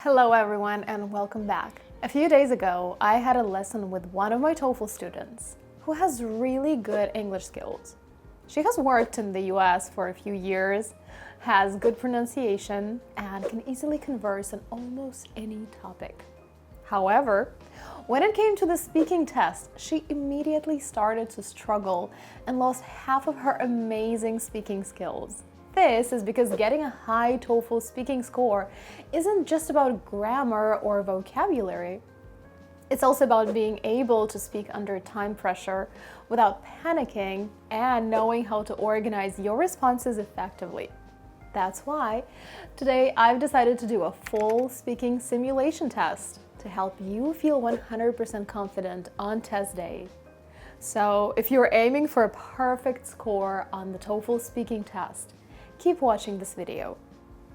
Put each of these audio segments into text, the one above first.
Hello everyone and welcome back. A few days ago, I had a lesson with one of my TOEFL students who has really good English skills. She has worked in the US for a few years, has good pronunciation, and can easily converse on almost any topic. However, when it came to the speaking test, she immediately started to struggle and lost half of her amazing speaking skills. This is because getting a high TOEFL speaking score isn't just about grammar or vocabulary. It's also about being able to speak under time pressure without panicking and knowing how to organize your responses effectively. That's why today I've decided to do a full speaking simulation test to help you feel 100% confident on test day. So if you're aiming for a perfect score on the TOEFL speaking test, keep watching this video.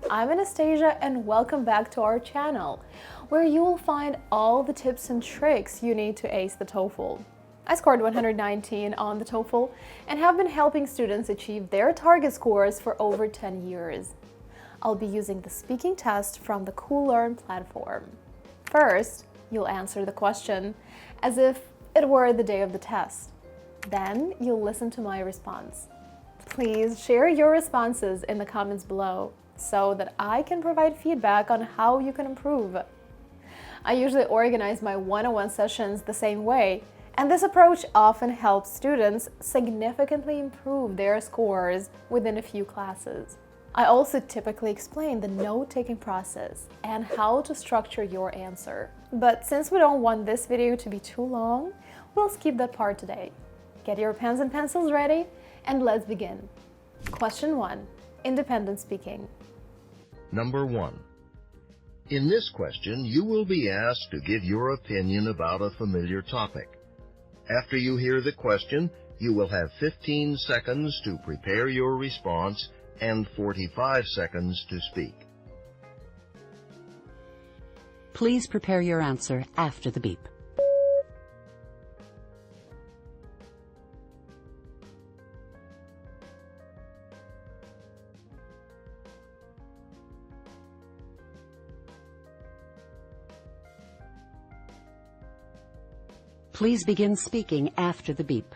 I'm Anastasia and welcome back to our channel, where you will find all the tips and tricks you need to ace the TOEFL. I scored 119 on the TOEFL and have been helping students achieve their target scores for over 10 years. I'll be using the speaking test from the CoolLearn platform. First, you'll answer the question as if it were the day of the test. Then you'll listen to my response. Please share your responses in the comments below so that I can provide feedback on how you can improve. I usually organize my one-on-one sessions the same way, and this approach often helps students significantly improve their scores within a few classes. I also typically explain the note-taking process and how to structure your answer. But since we don't want this video to be too long, we'll skip that part today. Get your pens and pencils ready, and let's begin. Question 1. Independent speaking. Number 1. In this question, you will be asked to give your opinion about a familiar topic. After you hear the question, you will have 15 seconds to prepare your response and 45 seconds to speak. Please prepare your answer after the beep. Please begin speaking after the beep.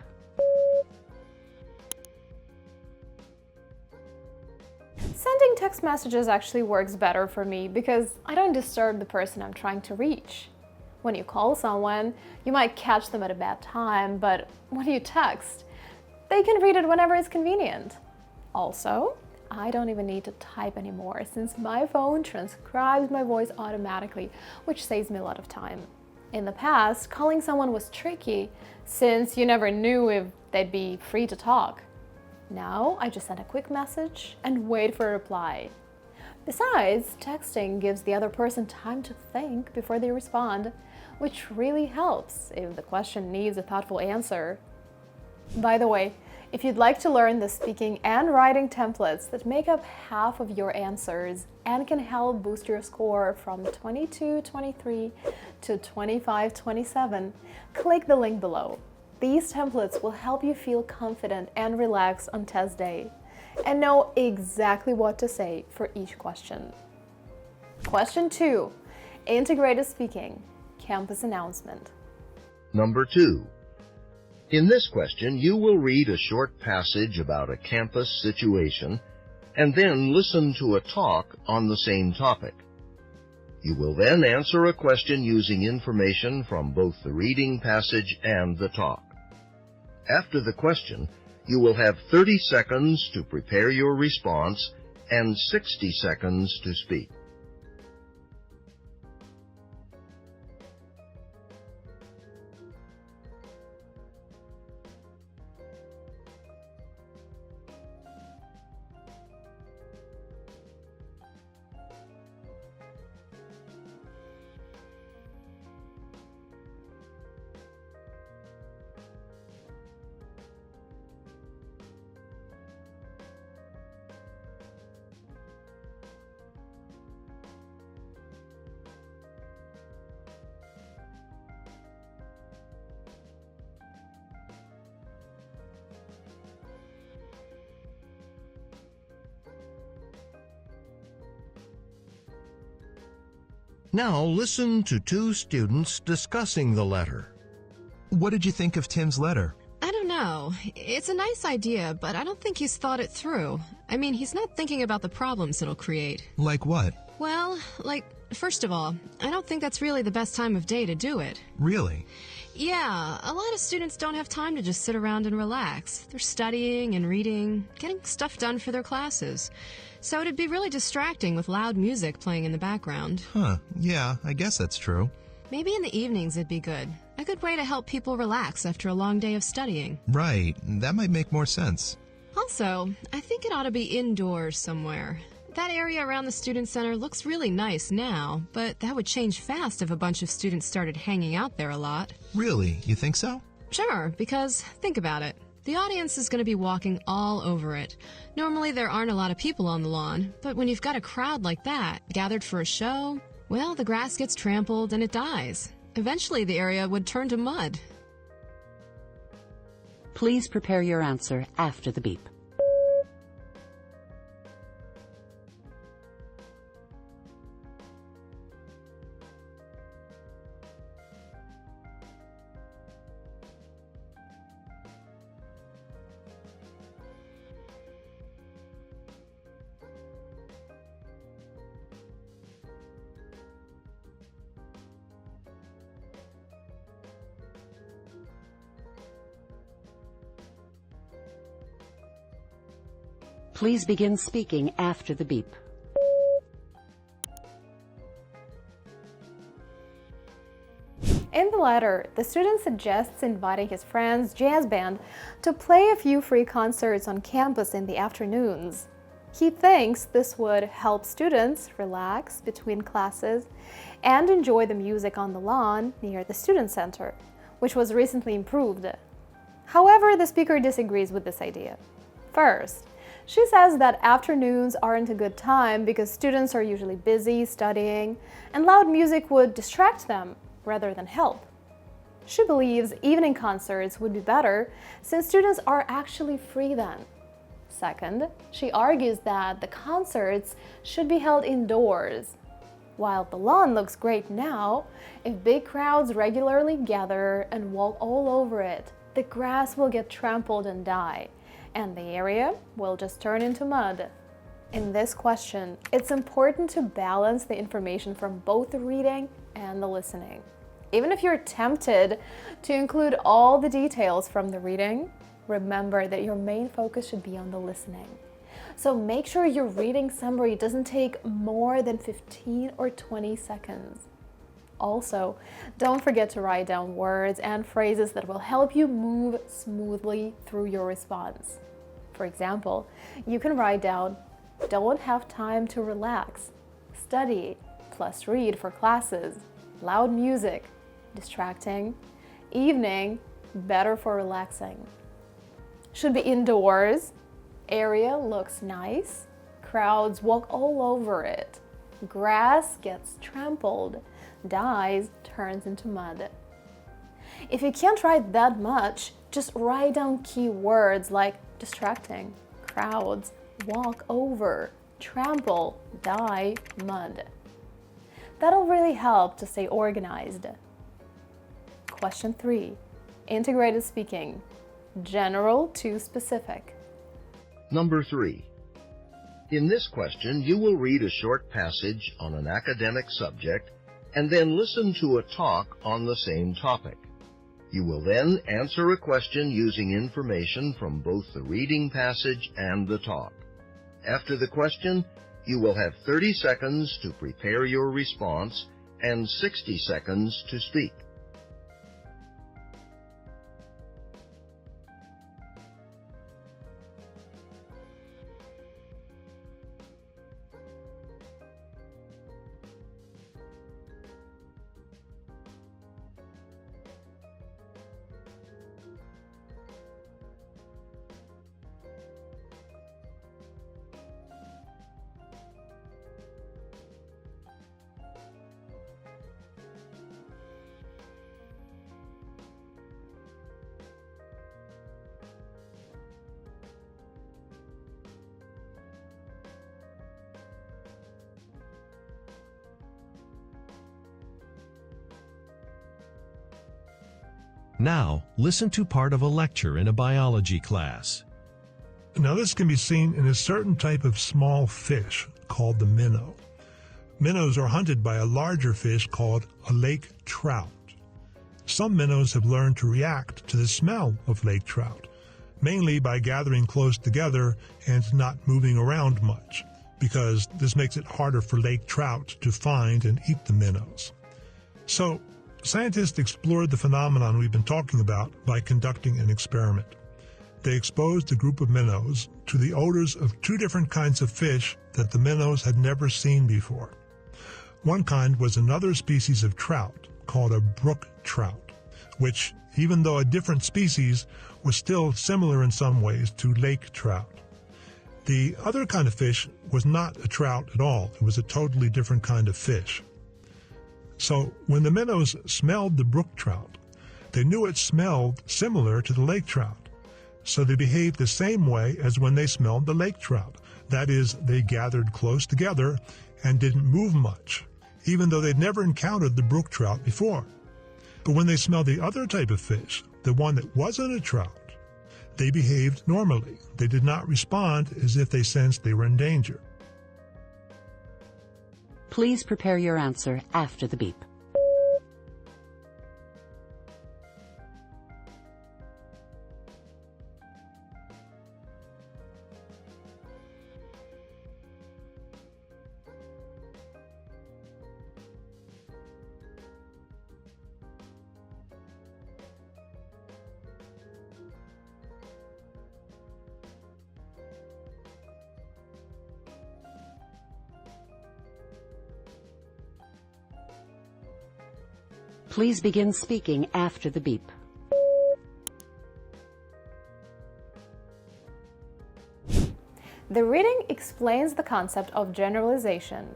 Sending text messages actually works better for me because I don't disturb the person I'm trying to reach. When you call someone, you might catch them at a bad time, but when you text, they can read it whenever it's convenient. Also, I don't even need to type anymore since my phone transcribes my voice automatically, which saves me a lot of time. In the past, calling someone was tricky since you never knew if they'd be free to talk. Now, I just send a quick message and wait for a reply. Besides, texting gives the other person time to think before they respond, which really helps if the question needs a thoughtful answer. By the way, if you'd like to learn the speaking and writing templates that make up half of your answers and can help boost your score from 22-23 to 25-27, click the link below. These templates will help you feel confident and relaxed on test day and know exactly what to say for each question. Question 2. Integrated speaking, campus announcement. Number 2. In this question, you will read a short passage about a campus situation and then listen to a talk on the same topic. You will then answer a question using information from both the reading passage and the talk. After the question, you will have 30 seconds to prepare your response and 60 seconds to speak. Now listen to two students discussing the letter. What did you think of Tim's letter? I don't know. It's a nice idea, but I don't think he's thought it through. I mean, he's not thinking about the problems it'll create. Like what? Well, first of all, I don't think that's really the best time of day to do it. Really? Yeah, a lot of students don't have time to just sit around and relax. They're studying and reading, getting stuff done for their classes. So it'd be really distracting with loud music playing in the background. Huh, yeah, I guess that's true. Maybe in the evenings it'd be good. A good way to help people relax after a long day of studying. Right, that might make more sense. Also, I think it ought to be indoors somewhere. That area around the student center looks really nice now, but that would change fast if a bunch of students started hanging out there a lot. Really? You think so? Sure, because think about it. The audience is going to be walking all over it. Normally there aren't a lot of people on the lawn, but when you've got a crowd like that gathered for a show, well, the grass gets trampled and it dies. Eventually the area would turn to mud. Please prepare your answer after the beep. Please begin speaking after the beep. In the letter, the student suggests inviting his friend's jazz band to play a few free concerts on campus in the afternoons. He thinks this would help students relax between classes and enjoy the music on the lawn near the student center, which was recently improved. However, the speaker disagrees with this idea. First, she says that afternoons aren't a good time because students are usually busy studying and loud music would distract them rather than help. She believes evening concerts would be better since students are actually free then. Second, she argues that the concerts should be held indoors. While the lawn looks great now, if big crowds regularly gather and walk all over it, the grass will get trampled and die, and the area will just turn into mud. In this question, it's important to balance the information from both the reading and the listening. Even if you're tempted to include all the details from the reading, remember that your main focus should be on the listening. So make sure your reading summary doesn't take more than 15 or 20 seconds. Also, don't forget to write down words and phrases that will help you move smoothly through your response. For example, you can write down, "Don't have time to relax," "study," plus read for classes, "loud music," "distracting," "evening," "better for relaxing." Should be indoors, "area looks nice," "crowds walk all over it," "grass gets trampled," "dies," "turns into mud." If you can't write that much, just write down key words like distracting, crowds, walk over, trample, die, mud. That'll really help to stay organized. Question 3. Integrated speaking. General to specific. Number 3. In this question, you will read a short passage on an academic subject and then listen to a talk on the same topic. You will then answer a question using information from both the reading passage and the talk. After the question, you will have 30 seconds to prepare your response and 60 seconds to speak. Now, listen to part of a lecture in a biology class. Now this can be seen in a certain type of small fish called the minnow. Minnows are hunted by a larger fish called a lake trout. Some minnows have learned to react to the smell of lake trout, mainly by gathering close together and not moving around much, because this makes it harder for lake trout to find and eat the minnows. So, scientists explored the phenomenon we've been talking about by conducting an experiment. They exposed a group of minnows to the odors of two different kinds of fish that the minnows had never seen before. One kind was another species of trout called a brook trout, which, even though a different species, was still similar in some ways to lake trout. The other kind of fish was not a trout at all. It was a totally different kind of fish. So when the minnows smelled the brook trout, they knew it smelled similar to the lake trout. So they behaved the same way as when they smelled the lake trout. That is, they gathered close together and didn't move much, even though they'd never encountered the brook trout before. But when they smelled the other type of fish, the one that wasn't a trout, they behaved normally. They did not respond as if they sensed they were in danger. Please prepare your answer after the beep. Please begin speaking after the beep. The reading explains the concept of generalization,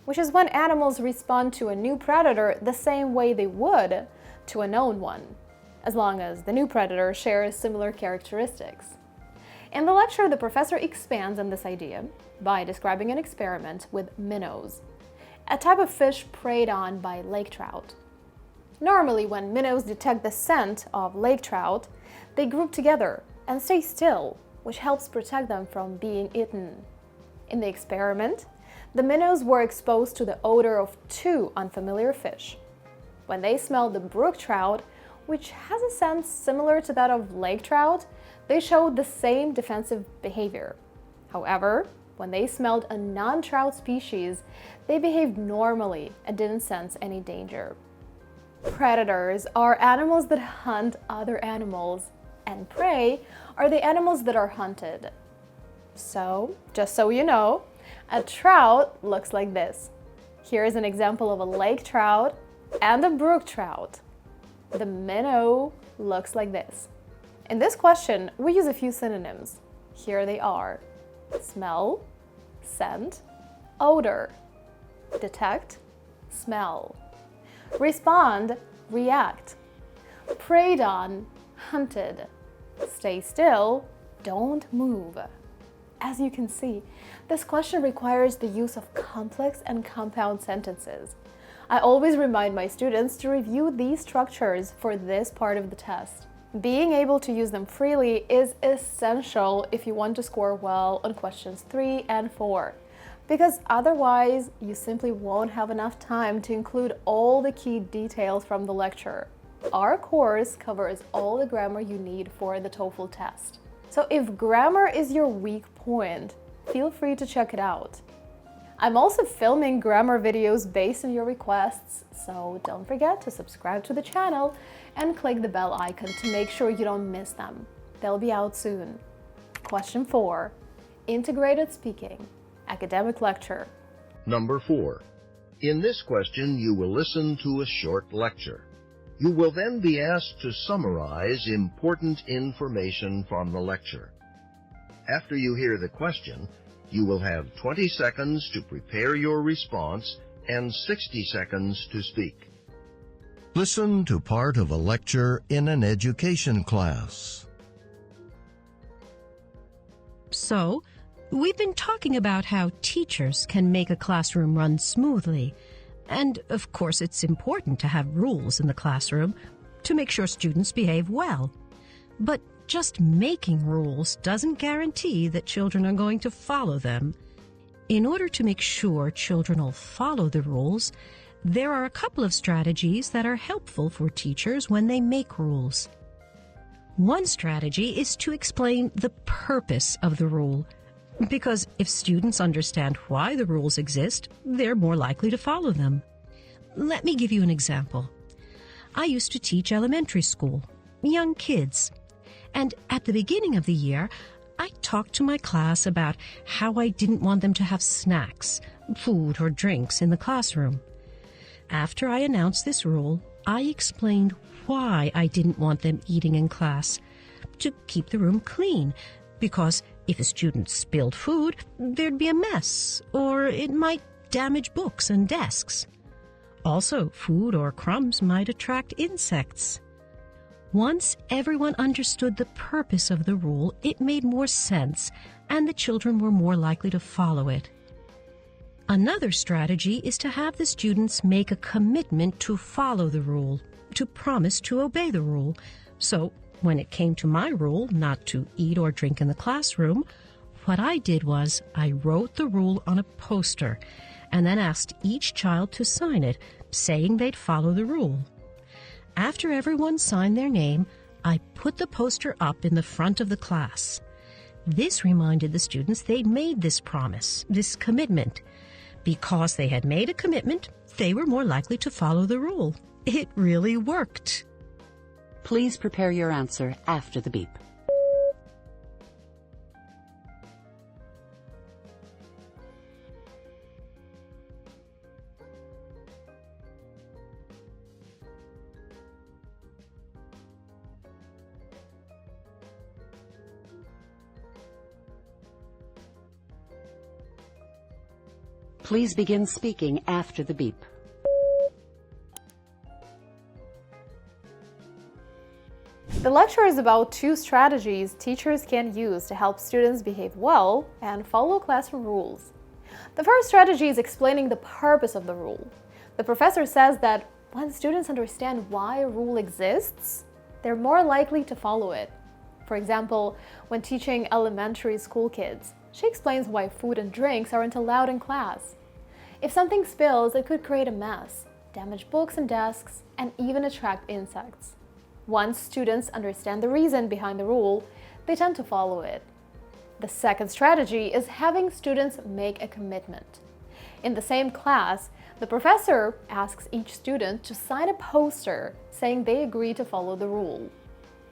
which is when animals respond to a new predator the same way they would to a known one, as long as the new predator shares similar characteristics. In the lecture, the professor expands on this idea by describing an experiment with minnows, a type of fish preyed on by lake trout. Normally, when minnows detect the scent of lake trout, they group together and stay still, which helps protect them from being eaten. In the experiment, the minnows were exposed to the odor of two unfamiliar fish. When they smelled the brook trout, which has a scent similar to that of lake trout, they showed the same defensive behavior. However, when they smelled a non-trout species, they behaved normally and didn't sense any danger. Predators are animals that hunt other animals, and prey are the animals that are hunted. So, just so you know, a trout looks like this. Here is an example of a lake trout and a brook trout. The minnow looks like this. In this question, we use a few synonyms. Here they are: smell, scent, odor, detect, smell. Respond, react. Preyed on, hunted. Stay still, don't move. As you can see, this question requires the use of complex and compound sentences. I always remind my students to review these structures for this part of the test. Being able to use them freely is essential if you want to score well on questions 3 and 4. Because otherwise, you simply won't have enough time to include all the key details from the lecture. Our course covers all the grammar you need for the TOEFL test. So if grammar is your weak point, feel free to check it out. I'm also filming grammar videos based on your requests, so don't forget to subscribe to the channel and click the bell icon to make sure you don't miss them. They'll be out soon. Question 4. Integrated speaking. Academic lecture. Number 4. In this question, you will listen to a short lecture. You will then be asked to summarize important information from the lecture. After you hear the question, you will have 20 seconds to prepare your response and 60 seconds to speak. Listen to part of a lecture in an education class. So, we've been talking about how teachers can make a classroom run smoothly. And, of course, it's important to have rules in the classroom to make sure students behave well. But just making rules doesn't guarantee that children are going to follow them. In order to make sure children will follow the rules, there are a couple of strategies that are helpful for teachers when they make rules. One strategy is to explain the purpose of the rule, because if students understand why the rules exist, they're more likely to follow them. Let me give you an example. I used to teach elementary school, young kids, and at the beginning of the year, I talked to my class about how I didn't want them to have snacks, food, or drinks in the classroom. After I announced this rule, I explained why I didn't want them eating in class: to keep the room clean, because if a student spilled food, there'd be a mess, or it might damage books and desks. Also, food or crumbs might attract insects. Once everyone understood the purpose of the rule, it made more sense, and the children were more likely to follow it. Another strategy is to have the students make a commitment to follow the rule, to promise to obey the rule. So, when it came to my rule not to eat or drink in the classroom, what I did was I wrote the rule on a poster and then asked each child to sign it, saying they'd follow the rule. After everyone signed their name, I put the poster up in the front of the class. This reminded the students they'd made this promise, this commitment. Because they had made a commitment, they were more likely to follow the rule. It really worked. Please prepare your answer after the beep. Please begin speaking after the beep. The lecture is about 2 strategies teachers can use to help students behave well and follow classroom rules. The first strategy is explaining the purpose of the rule. The professor says that when students understand why a rule exists, they're more likely to follow it. For example, when teaching elementary school kids, she explains why food and drinks aren't allowed in class. If something spills, it could create a mess, damage books and desks, and even attract insects. Once students understand the reason behind the rule, they tend to follow it. The second strategy is having students make a commitment. In the same class, the professor asks each student to sign a poster saying they agree to follow the rule.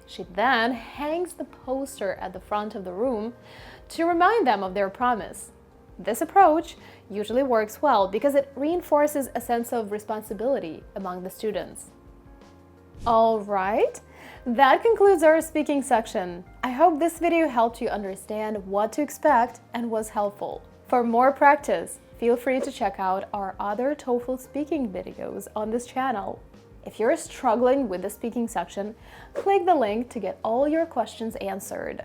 She then hangs the poster at the front of the room to remind them of their promise. This approach usually works well because it reinforces a sense of responsibility among the students. All right, that concludes our speaking section. I hope this video helped you understand what to expect and was helpful. For more practice, feel free to check out our other TOEFL speaking videos on this channel. If you're struggling with the speaking section, click the link to get all your questions answered.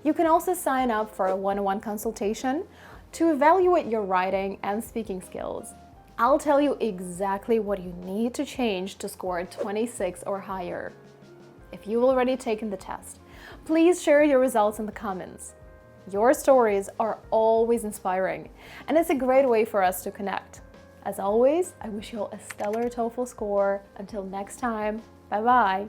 You can also sign up for a one-on-one consultation to evaluate your writing and speaking skills. I'll tell you exactly what you need to change to score 26 or higher. If you've already taken the test, please share your results in the comments. Your stories are always inspiring, and it's a great way for us to connect. As always, I wish you all a stellar TOEFL score. Until next time, bye-bye.